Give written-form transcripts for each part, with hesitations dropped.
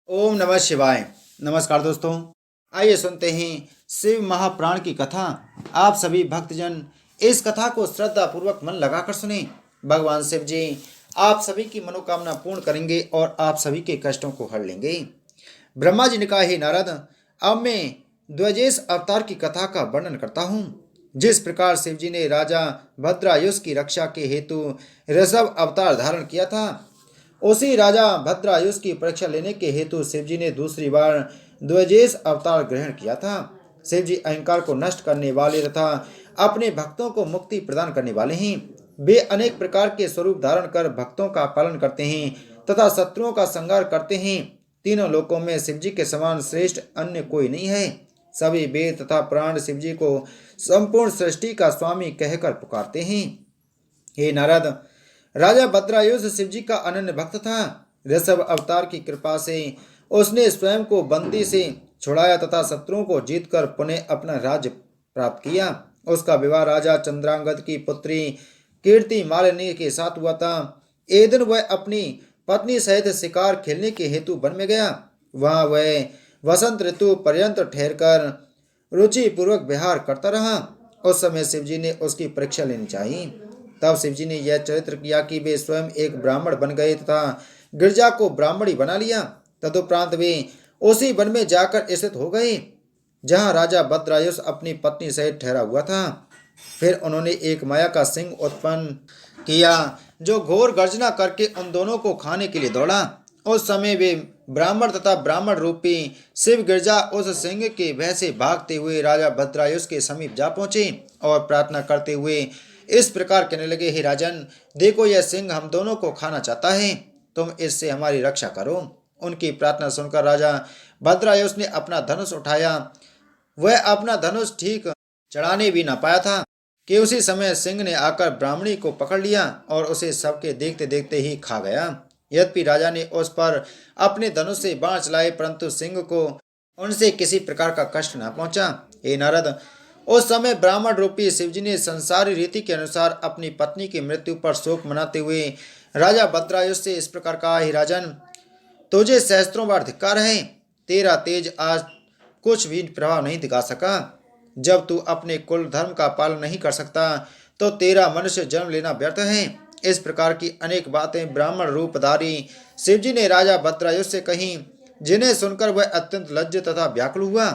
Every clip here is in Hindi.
ओम नमः शिवाय। नमस्कार दोस्तों, आइए सुनते हैं शिव महापुराण की कथा। आप सभी भक्तजन इस कथा को श्रद्धा पूर्वक मन लगाकर सुने। भगवान शिव जी आप सभी की मनोकामना पूर्ण करेंगे और आप सभी के कष्टों को हर लेंगे। ब्रह्मा जी ने कहा, हे नारद, अब मैं द्विजेश अवतार की कथा का वर्णन करता हूँ। जिस प्रकार शिव जी ने राजा भद्रायुष की रक्षा के हेतु ऋषभ अवतार धारण किया था, उसी राजा भद्रायुष की परीक्षा लेने के हेतु शिवजी ने दूसरी बार द्विजेश अवतार ग्रहण किया था। शिवजी अहंकार को नष्ट करने वाले तथा अपने भक्तों को मुक्ति प्रदान करने वाले हैं। वे अनेक प्रकार के स्वरूप धारण कर भक्तों का पालन करते हैं तथा शत्रुओं का संहार करते हैं। तीनों लोकों में शिवजी के समान श्रेष्ठ अन्य कोई नहीं है। सभी वेद तथा प्राण शिवजी को संपूर्ण सृष्टि का स्वामी कहकर पुकारते हैं। हे नारद, राजा भद्रायुष शिवजी का अनन्य भक्त था। ऋषभ अवतार की कृपा से उसने स्वयं को बंदी से छुड़ाया तथा शत्रुओं को जीतकर पुनः अपना राज्य प्राप्त किया। उसका विवाह राजा चंद्रांगद की पुत्री कीर्ति मालिनी के साथ हुआ था। एक दिन वह अपनी पत्नी सहित शिकार खेलने के हेतु वन में गया। वहां वह वसंत ऋतु पर्यंत ठहरकर रुचि पूर्वक विहार करता रहा। उस समय शिवजी ने उसकी परीक्षा लेनी चाहिए। तब शिवजी ने यह चरित्र किया कि वे स्वयं एक ब्राह्मण बन गए तथा गिरजा को ब्राह्मणी बना लिया। तदुपरांत वे उसी वन में जाकर स्थित हो गए जहां राजा भद्रायुष अपनी पत्नी सहित ठहरा हुआ था। फिर उन्होंने एक माया का सिंह उत्पन्न किया जो घोर गर्जना करके उन दोनों को खाने के लिए दौड़ा। उस समय वे ब्राह्मण तथा ब्राह्मण रूपी शिव गिरजा उस सिंह के भय से भागते हुए राजा भद्रायुष के समीप जा पहुंचे और प्रार्थना करते हुए इस प्रकार कहने लगे, हे राजन, देखो यह सिंह हम दोनों को खाना चाहता है, तुम इससे हमारी रक्षा करो। उनकी प्रार्थना सुनकर राजा भद्रायुष ने अपना धनुष उठाया। वह अपना धनुष ठीक चढ़ाने भी न पाया था कि उसी समय सिंह ने आकर ब्राह्मणी को पकड़ लिया और उसे सबके देखते देखते ही खा गया। यद्यपि राजा ने उस पर अपने धनुष से बाण चलाए, परंतु सिंह को उनसे किसी प्रकार का कष्ट न पहुंचा। हे नारद, उस समय ब्राह्मण रूपी शिवजी ने संसारी रीति के अनुसार अपनी पत्नी की मृत्यु पर शोक मनाते हुए राजा भद्रायुष से इस प्रकार कहा, हे राजन, तुझे सहस्त्रों बार धिक्कार है। तेरा तेज आज कुछ भी प्रभाव नहीं दिखा सका। जब तू अपने कुल धर्म का पालन नहीं कर सकता तो तेरा मनुष्य जन्म लेना व्यर्थ है। इस प्रकार की अनेक बातें ब्राह्मण रूपधारी शिवजी ने राजा भद्रायुष से कही, जिन्हें सुनकर वह अत्यंत लज्जित तथा व्याकुल हुआ।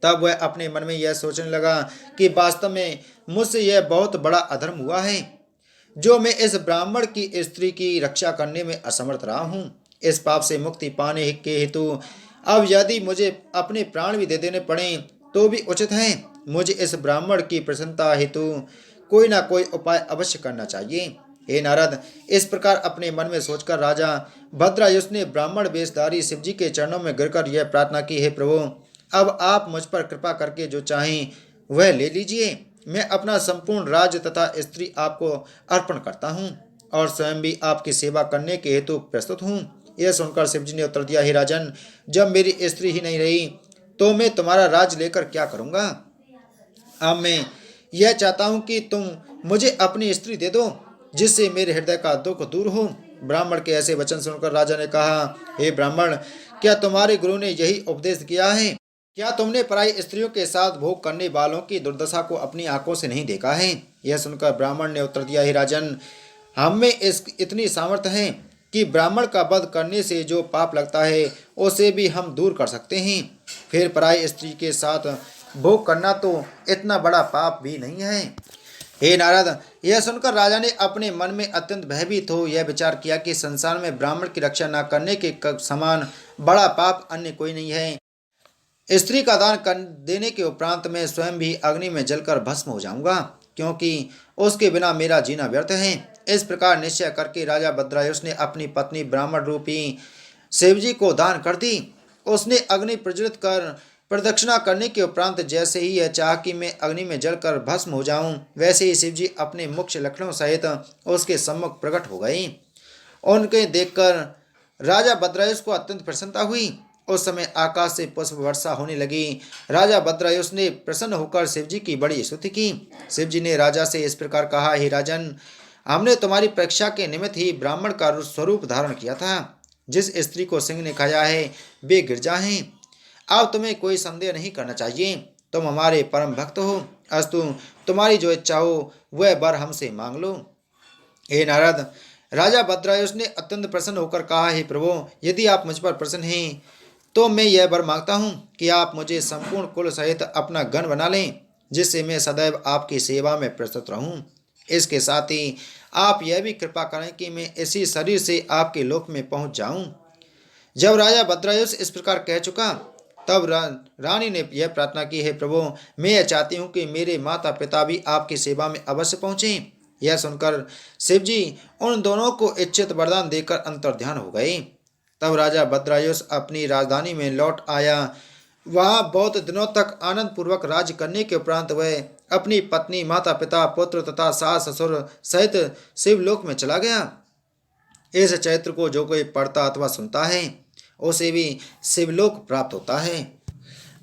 तब वह अपने मन में यह सोचने लगा कि वास्तव में मुझसे यह बहुत बड़ा अधर्म हुआ है जो मैं इस ब्राह्मण की स्त्री की रक्षा करने में असमर्थ रहा हूँ। इस पाप से मुक्ति पाने के हेतु अब यदि मुझे अपने प्राण भी दे देने पड़े तो भी उचित है। मुझे इस ब्राह्मण की प्रसन्नता हेतु कोई ना कोई उपाय अवश्य करना चाहिए। हे नारद, इस प्रकार अपने मन में सोचकर राजा भद्रायुष ने ब्राह्मण वेशधारी शिवजी के चरणों में गिरकर यह प्रार्थना की, हे प्रभु, अब आप मुझ पर कृपा करके जो चाहें वह ले लीजिए। मैं अपना संपूर्ण राज्य तथा स्त्री आपको अर्पण करता हूँ और स्वयं भी आपकी सेवा करने के हेतु प्रस्तुत हूँ। यह सुनकर शिवजी ने उत्तर दिया, हे राजन, जब मेरी स्त्री ही नहीं रही तो मैं तुम्हारा राज लेकर क्या करूँगा। अब मैं यह चाहता हूँ कि तुम मुझे अपनी स्त्री दे दो जिससे मेरे हृदय का दुख दूर हो। ब्राह्मण के ऐसे वचन सुनकर राजा ने कहा, हे ब्राह्मण, क्या तुम्हारे गुरु ने यही उपदेश किया है? क्या तुमने पराई स्त्रियों के साथ भोग करने वालों की दुर्दशा को अपनी आंखों से नहीं देखा है? यह सुनकर ब्राह्मण ने उत्तर दिया, हे राजन, हम में इतनी सामर्थ्य है कि ब्राह्मण का वध करने से जो पाप लगता है उसे भी हम दूर कर सकते हैं। फिर पराई स्त्री के साथ भोग करना तो इतना बड़ा पाप भी नहीं है। हे नारद, यह सुनकर राजा ने अपने मन में अत्यंत भयभीत हो यह विचार किया कि संसार में ब्राह्मण की रक्षा न करने के समान बड़ा पाप अन्य कोई नहीं है। स्त्री का दान कर देने के उपरांत मैं स्वयं भी अग्नि में जलकर भस्म हो जाऊंगा, क्योंकि उसके बिना मेरा जीना व्यर्थ है। इस प्रकार निश्चय करके राजा भद्रायुष ने अपनी पत्नी ब्राह्मण रूपी शिवजी को दान कर दी। उसने अग्नि प्रज्वलित कर प्रदक्षिणा करने के उपरांत जैसे ही यह चाह कि मैं अग्नि में जलकर भस्म हो जाऊं, वैसे ही शिवजी अपने मुख्य लक्षणों सहित उसके सम्मुख प्रकट हो गए। उनके देखकर राजा भद्रायुष को अत्यंत प्रसन्नता हुई। उस समय आकाश से पुष्प वर्षा होने लगी। राजा भद्रायुष ने प्रसन्न होकर शिवजी की बड़ी स्तुति की। शिवजी ने राजा से इस प्रकार कहा, हे राजन, हमने तुम्हारी परीक्षा के निमित्त ही ब्राह्मण का स्वरूप धारण किया था। जिस स्त्री को सिंह ने खाया है वे गिरजा हैं। अब तुम्हें कोई संदेह नहीं करना चाहिए, तुम हमारे परम भक्त हो। अस्तु, तुम्हारी जो इच्छा हो वह वर हमसे मांग लो। हे नारद, राजा भद्रायुष ने अत्यंत प्रसन्न होकर कहा, हे प्रभु, यदि आप मुझ पर प्रसन्न हैं तो मैं यह वर मांगता हूँ कि आप मुझे संपूर्ण कुल सहित अपना गण बना लें, जिससे मैं सदैव आपकी सेवा में प्रस्तुत रहूं। इसके साथ ही आप यह भी कृपा करें कि मैं इसी शरीर से आपके लोक में पहुंच जाऊं। जब राजा भद्रायुष इस प्रकार कह चुका, तब रानी ने यह प्रार्थना की, है प्रभु, मैं यह चाहती हूँ कि मेरे माता पिता भी आपकी सेवा में अवश्य पहुँचें। यह सुनकर शिव जी उन दोनों को इच्छित वरदान देकर अंतर्ध्यान हो गए। तब राजा भद्रायुष अपनी राजधानी में लौट आया। वहाँ बहुत दिनों तक आनंद पूर्वक राज्य करने के उपरांत वह अपनी पत्नी, माता पिता, पुत्र तथा सास ससुर सहित शिवलोक में चला गया। इस चरित्र को जो कोई पढ़ता अथवा सुनता है उसे भी शिवलोक प्राप्त होता है।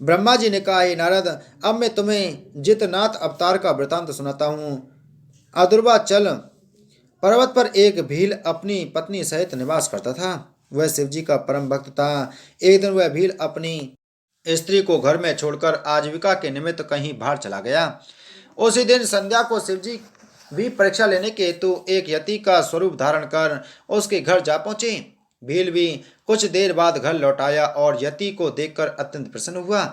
ब्रह्मा जी ने कहा, हे नारद, अब मैं तुम्हें जितनाथ अवतार का वृतांत सुनाता हूँ। अदुर्वाचल पर्वत पर एक भील अपनी पत्नी सहित निवास करता था। वह शिव जी का परम भक्त था। एक दिन वह भील अपनी स्त्री को घर में छोड़कर आजीविका के निमित्त कहीं बाहर चला गया। उसी दिन संध्या को शिव जी भी परीक्षा लेने के हेतु एक यति का स्वरूप धारण कर उसके घर जा पहुंचे। भील भी कुछ देर बाद घर लौट आया और यति को देखकर अत्यंत प्रसन्न हुआ।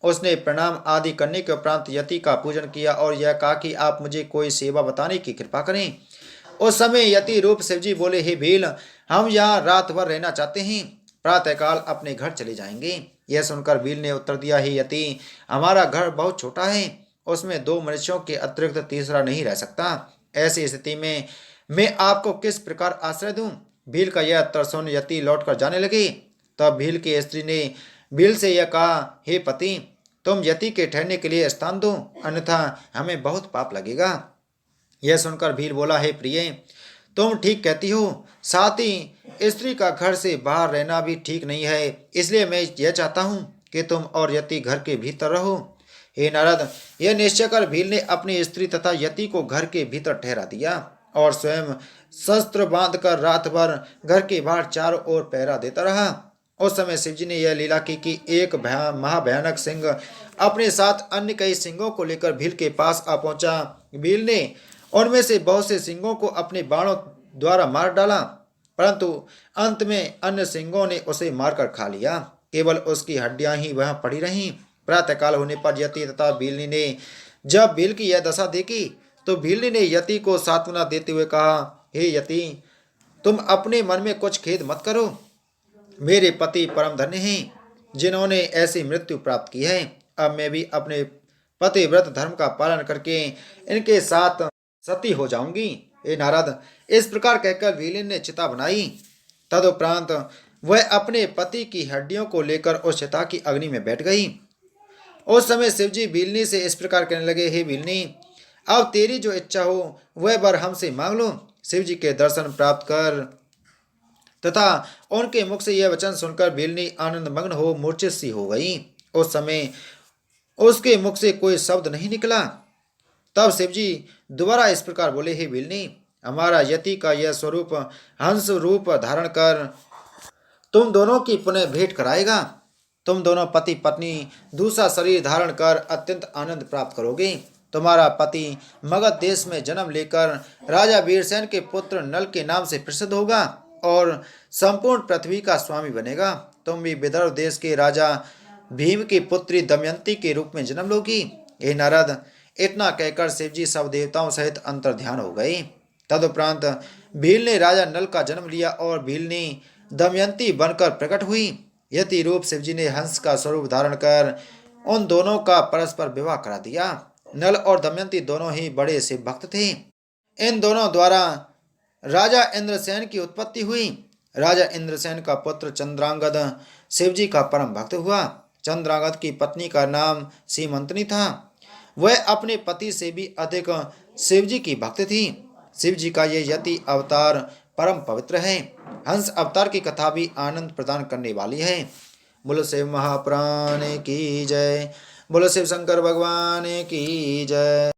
उसने प्रणाम आदि करने के उपरांत यति का पूजन किया और यह कहा कि आप मुझे कोई सेवा बताने की कृपा करें। उस समय यति रूप शिवजी बोले, हे भील, हम यहाँ रात भर रहना चाहते हैं, प्रातःकाल अपने घर चले जाएंगे। यह सुनकर भील ने उत्तर दिया, हे यति, हमारा घर बहुत छोटा है, उसमें 2 मनुष्यों के अतिरिक्त तीसरा नहीं रह सकता। ऐसी स्थिति में मैं आपको किस प्रकार आश्रय दूं? भील का यह उत्तर सुन यति लौट कर जाने लगे। तब भील की स्त्री ने भील से यह कहा, हे पति, तुम यति के ठहरने के लिए स्थान दो, अन्यथा हमें बहुत पाप लगेगा। यह सुनकर भील बोला, हे प्रिय, तुम ठीक कहती हो, साथ ही स्त्री का घर से बाहर रहना भी ठीक नहीं है, इसलिए मैं यह चाहता हूँ कि तुम और यति घर के भीतर रहो। हे नारद, यह निश्चय कर भील ने अपनी स्त्री तथा यति को घर के भीतर ठहरा दिया और स्वयं शस्त्र बांधकर रात भर घर के बाहर चारों ओर पहरा देता रहा। उस समय शिवजी ने यह लीला की कि एक महाभयानक सिंह अपने साथ अन्य कई सिंहों को लेकर भील के पास आ पहुंचा। भील ने उनमें से बहुत से सिंहों को अपने बाणों द्वारा मार डाला, परंतु अंत में अन्य सिंहों ने उसे मारकर खा लिया। केवल उसकी हड्डियां ही वहां पड़ी रहीं। प्रातःकाल होने पर यति तथा भीलनी ने जब भील की यह दशा देखी तो भीलनी ने यति को सांत्वना देते हुए कहा, हे यति, तुम अपने मन में कुछ खेद मत करो। मेरे पति परम धन्य हैं, जिन्होंने ऐसी मृत्यु प्राप्त की है। अब मैं भी अपने पतिव्रत धर्म का पालन करके इनके साथ सती हो जाऊंगी। हे नारद, इस प्रकार कहकर भीलनी ने चिता बनाई। तदुपरांत वह अपने पति की हड्डियों को लेकर उस चिता की अग्नि में बैठ गई। उस समय शिवजी भीलनी से इस प्रकार कहने लगे, हे भीलनी, अब तेरी जो इच्छा हो वह वर हमसे मांग लो। शिवजी के दर्शन प्राप्त कर तथा उनके मुख से यह वचन सुनकर भीलनी आनंद मग्न हो मूर्छित सी हो गई। उस समय उसके मुख से कोई शब्द नहीं निकला। तब शिवजी दोबारा इस प्रकार बोले, हे भीलनी, हमारा यति का यह स्वरूप हंस रूप धारण कर तुम दोनों की पुनः भेंट कराएगा। तुम दोनों पति पत्नी दूसरा शरीर धारण कर अत्यंत आनंद प्राप्त करोगे। तुम्हारा पति मगध देश में जन्म लेकर राजा वीरसेन के पुत्र नल के नाम से प्रसिद्ध होगा और संपूर्ण पृथ्वी का स्वामी बनेगा। तुम भी विदर्भ देश के राजा भीम की पुत्री दमयंती के रूप में जन्म लोगी। हे नारद, इतना कहकर शिवजी सब देवताओं सहित अंतर्ध्यान हो गए। तदुपरांत भील ने राजा नल का जन्म लिया और भीलनी दमयंती बनकर प्रकट हुई। यति रूप शिवजी ने हंस का स्वरूप धारण कर उन दोनों का परस्पर विवाह करा दिया। नल और दमयंती दोनों ही बड़े शिव भक्त थे। इन दोनों द्वारा राजा इंद्रसेन की उत्पत्ति हुई। राजा इंद्रसेन का पुत्र चंद्रांगद शिवजी का परम भक्त हुआ। चंद्रांगद की पत्नी का नाम सीमंतनी था। वह अपने पति से भी अधिक शिवजी की भक्त थी। शिवजी का यह यति अवतार परम पवित्र है। हंस अवतार की कथा भी आनंद प्रदान करने वाली है। बोलो शिव महापुराण की जय। बोलो शिव शंकर भगवान की जय।